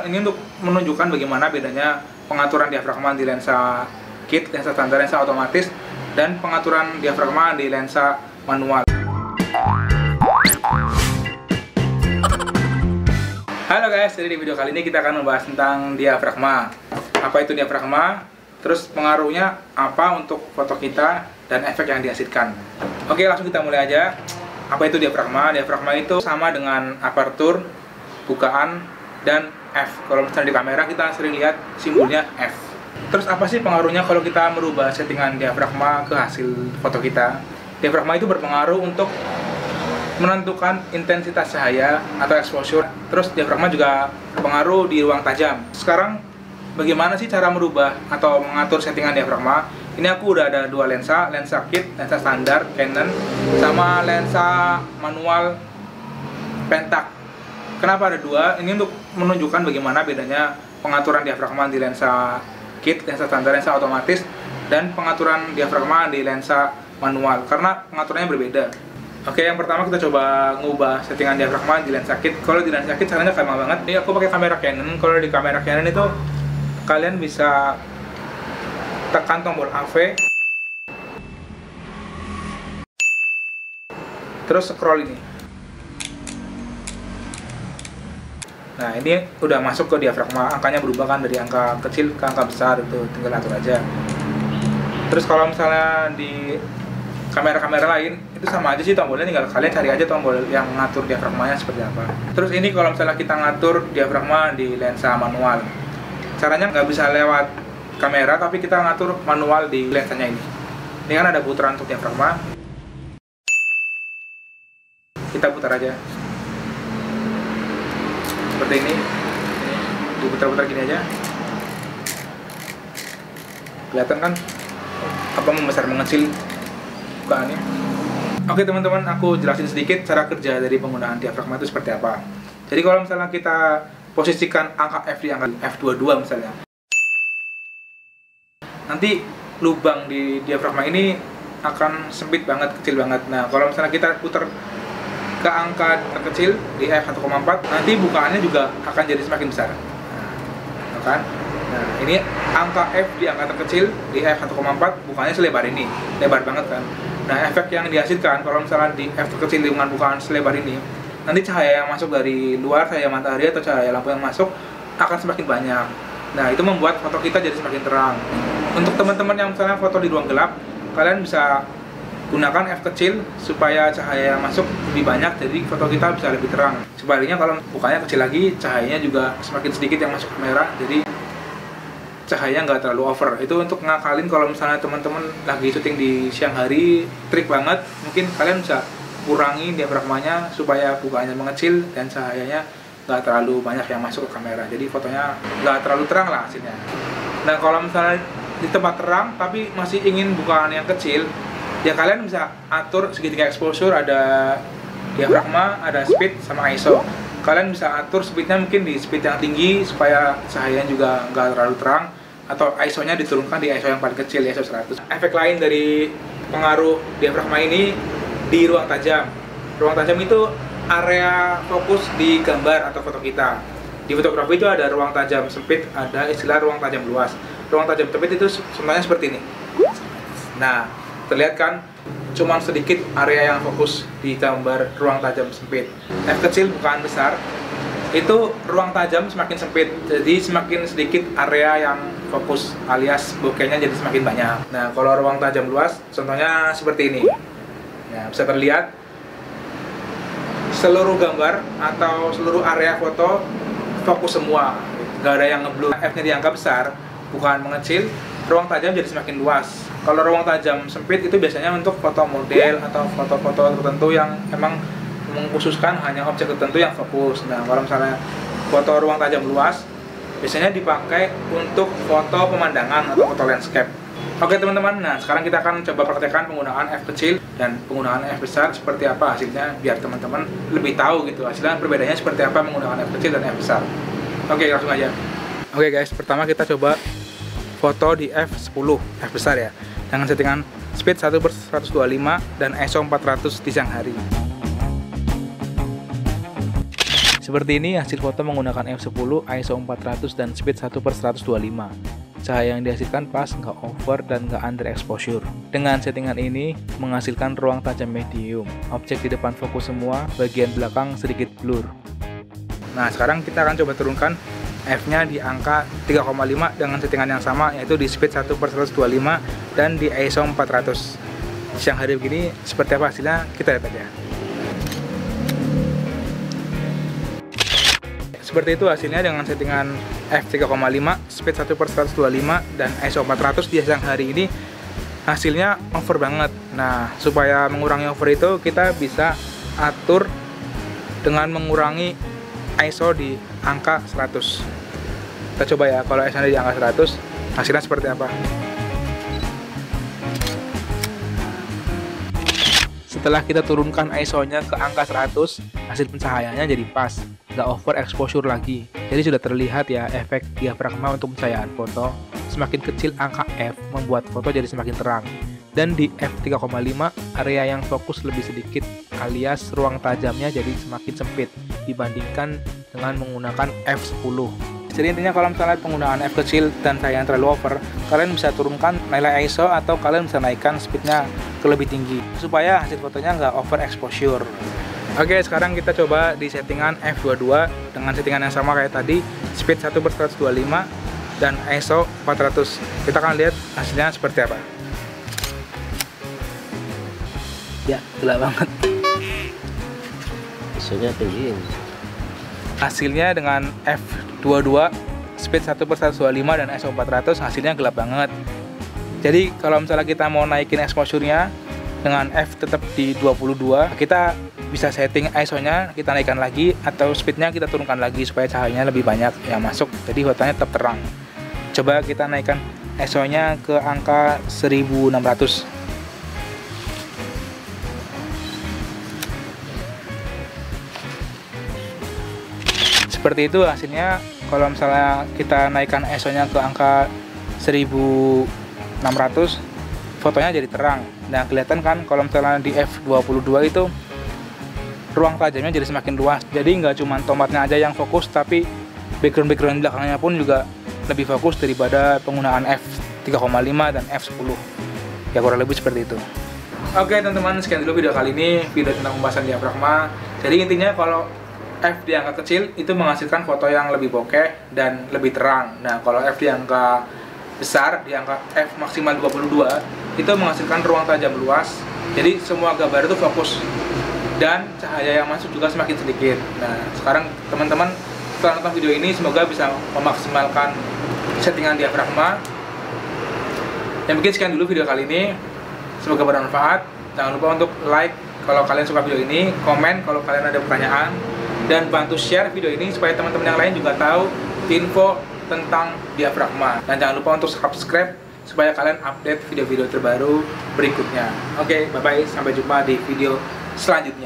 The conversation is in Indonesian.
Ini untuk menunjukkan bagaimana bedanya pengaturan diafragma di lensa kit, lensa standar, lensa otomatis, dan pengaturan diafragma di lensa manual. Halo guys, jadi di video kali ini kita akan membahas tentang diafragma. Apa itu diafragma? Terus pengaruhnya apa untuk foto kita dan efek yang dihasilkan. Oke, langsung kita mulai aja. Apa itu diafragma? Diafragma itu sama dengan apertur, bukaan, dan F. Kalau misalnya di kamera kita sering lihat simbolnya F. Terus apa sih pengaruhnya kalau kita merubah settingan diafragma ke hasil foto kita? Diafragma itu berpengaruh untuk menentukan intensitas cahaya atau exposure. Terus diafragma juga berpengaruh di ruang tajam. Sekarang bagaimana sih cara merubah atau mengatur settingan diafragma? Ini aku udah ada dua lensa kit, lensa standar Canon, sama lensa manual Pentax. Kenapa ada dua? Ini untuk menunjukkan bagaimana bedanya pengaturan diafragma di lensa kit, lensa standar, lensa otomatis, dan pengaturan diafragma di lensa manual, karena pengaturannya berbeda. Oke, yang pertama kita coba ngubah settingan diafragma di lensa kit. Kalau di lensa kit caranya gampang banget. Ini aku pakai kamera Canon. Kalau di kamera Canon itu kalian bisa tekan tombol AV, terus scroll ini. Nah, ini udah masuk ke diafragma, angkanya berubah kan dari angka kecil ke angka besar, itu tinggal atur aja. Terus kalau misalnya di kamera-kamera lain itu sama aja sih tombolnya, tinggal kalian cari aja tombol yang ngatur diafragmanya seperti apa. Terus ini kalau misalnya kita ngatur diafragma di lensa manual, caranya nggak bisa lewat kamera, tapi kita ngatur manual di lensanya ini. Ini kan ada putaran untuk diafragma, kita putar aja seperti ini, diputar-putar gini aja. Kelihatan kan apa membesar mengecil bukaannya. Oke teman-teman, aku jelasin sedikit cara kerja dari penggunaan diafragma itu seperti apa. Jadi kalau misalnya kita posisikan angka F di angka F22 misalnya, nanti lubang di diafragma ini akan sempit banget, kecil banget. Nah, kalau misalnya kita putar ke angka terkecil di F1,4, nanti bukaannya juga akan jadi semakin besar. Nah, kan? Nah, ini angka F di angka terkecil di F1,4, bukaannya selebar ini, lebar banget kan. Nah, efek yang dihasilkan kalau misalnya di F terkecil dengan bukaan selebar ini, nanti cahaya yang masuk dari luar, cahaya matahari atau cahaya lampu yang masuk akan semakin banyak. Nah, itu membuat foto kita jadi semakin terang. Untuk teman-teman yang misalnya foto di ruang gelap, kalian bisa gunakan F kecil supaya cahaya yang masuk lebih banyak, jadi foto kita bisa lebih terang. Sebaliknya kalau bukanya kecil lagi, cahayanya juga semakin sedikit yang masuk kamera, jadi cahaya nggak terlalu over. Itu untuk ngakalin kalau misalnya teman-teman lagi syuting di siang hari, trik banget. Mungkin kalian bisa kurangi diafragmanya supaya bukanya mengecil dan cahayanya nggak terlalu banyak yang masuk ke kamera, jadi fotonya nggak terlalu terang lah hasilnya. Nah, kalau misalnya di tempat terang tapi masih ingin bukaan yang kecil, ya kalian bisa atur segitiga exposure, ada diafragma, ada speed, sama ISO. Kalian bisa atur speednya mungkin di speed yang tinggi supaya cahayanya juga nggak terlalu terang, atau ISO-nya diturunkan di ISO yang paling kecil, ISO 100. Efek lain dari pengaruh diafragma ini di ruang tajam. Ruang tajam itu area fokus di gambar atau foto kita. Di fotografi itu ada ruang tajam sempit, ada istilah ruang tajam luas. Ruang tajam sempit itu sebenarnya seperti ini. Nah, terlihat kan cuman sedikit area yang fokus di gambar ruang tajam sempit. F kecil bukaan besar, itu ruang tajam semakin sempit, jadi semakin sedikit area yang fokus, alias bokehnya jadi semakin banyak. Nah, kalau ruang tajam luas contohnya seperti ini. Nah, bisa terlihat seluruh gambar atau seluruh area foto fokus semua, nggak ada yang ngeblur. F-nya di angka besar, bukan mengecil, ruang tajam jadi semakin luas. Kalau ruang tajam sempit itu biasanya untuk foto model atau foto-foto tertentu yang emang mengkhususkan hanya objek tertentu yang fokus. Nah, kalau misalnya foto ruang tajam luas, biasanya dipakai untuk foto pemandangan atau foto landscape. Oke teman-teman, nah sekarang kita akan coba praktekkan penggunaan F kecil dan penggunaan F besar seperti apa hasilnya, biar teman-teman lebih tahu gitu hasilnya perbedaannya seperti apa menggunakan F kecil dan F besar. Oke, langsung aja. Oke guys, pertama kita coba foto di F10, F besar ya, dengan settingan speed 1/125 dan ISO 400 di siang hari. Seperti ini hasil foto menggunakan f10, ISO 400 dan speed 1/125. Cahaya yang dihasilkan pas, nggak over dan nggak underexposure. Dengan settingan ini menghasilkan ruang tajam medium. Objek di depan fokus semua, bagian belakang sedikit blur. Nah, sekarang kita akan coba turunkan f-nya di angka 3,5 dengan settingan yang sama, yaitu di speed 1/125 dan di ISO 400. Siang hari begini seperti apa hasilnya, kita lihat aja. Seperti itu hasilnya dengan settingan f3,5, speed 1/125 dan ISO 400 di siang hari ini hasilnya over banget. Nah, supaya mengurangi over itu kita bisa atur dengan mengurangi ISO di angka 100. Kita coba ya, kalau ISO di angka 100 hasilnya seperti apa. Setelah kita turunkan ISO-nya ke angka 100, hasil pencahayaannya jadi pas, nggak over exposure lagi. Jadi sudah terlihat ya efek diafragma untuk pencahayaan foto. Semakin kecil angka f membuat foto jadi semakin terang. Dan di f3,5 area yang fokus lebih sedikit alias ruang tajamnya jadi semakin sempit dibandingkan dengan menggunakan f10. Jadi intinya kalau misalnya penggunaan f kecil dan cahaya yang terlalu over, kalian bisa turunkan nilai ISO atau kalian bisa naikkan speednya ke lebih tinggi supaya hasil fotonya nggak over exposure. Oke, sekarang kita coba di settingan f22 dengan settingan yang sama kayak tadi, speed 1/125 dan ISO 400. Kita akan lihat hasilnya seperti apa. Ya, gelap banget. ISO-nya tinggi. Hasilnya dengan f22, speed 1/125 dan ISO 400 hasilnya gelap banget. Jadi kalau misalnya kita mau naikin exposure-nya dengan f tetap di 22, kita bisa setting ISO-nya kita naikkan lagi atau speed-nya kita turunkan lagi supaya cahayanya lebih banyak yang masuk, jadi fotonya tetap terang. Coba kita naikkan ISO-nya ke angka 1600. Seperti itu hasilnya. Kalau misalnya kita naikkan ISO-nya ke angka 1600, fotonya jadi terang. Nah, kelihatan kan kalau misalnya di f22 itu ruang tajamnya jadi semakin luas. Jadi nggak cuma tomatnya aja yang fokus, tapi background belakangnya pun juga lebih fokus daripada penggunaan f3,5 dan f10. Ya kurang lebih seperti itu. Oke teman-teman, sekian dulu video kali ini, video tentang pembahasan diafragma. Jadi intinya kalau f di angka kecil itu menghasilkan foto yang lebih bokeh dan lebih terang. Nah, kalau f di angka besar, di angka f maksimal 22, itu menghasilkan ruang tajam luas. Jadi semua gambar itu fokus dan cahaya yang masuk juga semakin sedikit. Nah, sekarang teman-teman setelah nonton video ini semoga bisa memaksimalkan settingan diafragma. Yang mungkin sekian dulu video kali ini. Semoga bermanfaat. Jangan lupa untuk like kalau kalian suka video ini, komen kalau kalian ada pertanyaan, dan bantu share video ini supaya teman-teman yang lain juga tahu info tentang diafragma. Dan jangan lupa untuk subscribe supaya kalian update video-video terbaru berikutnya. Oke, bye-bye. Sampai jumpa di video selanjutnya.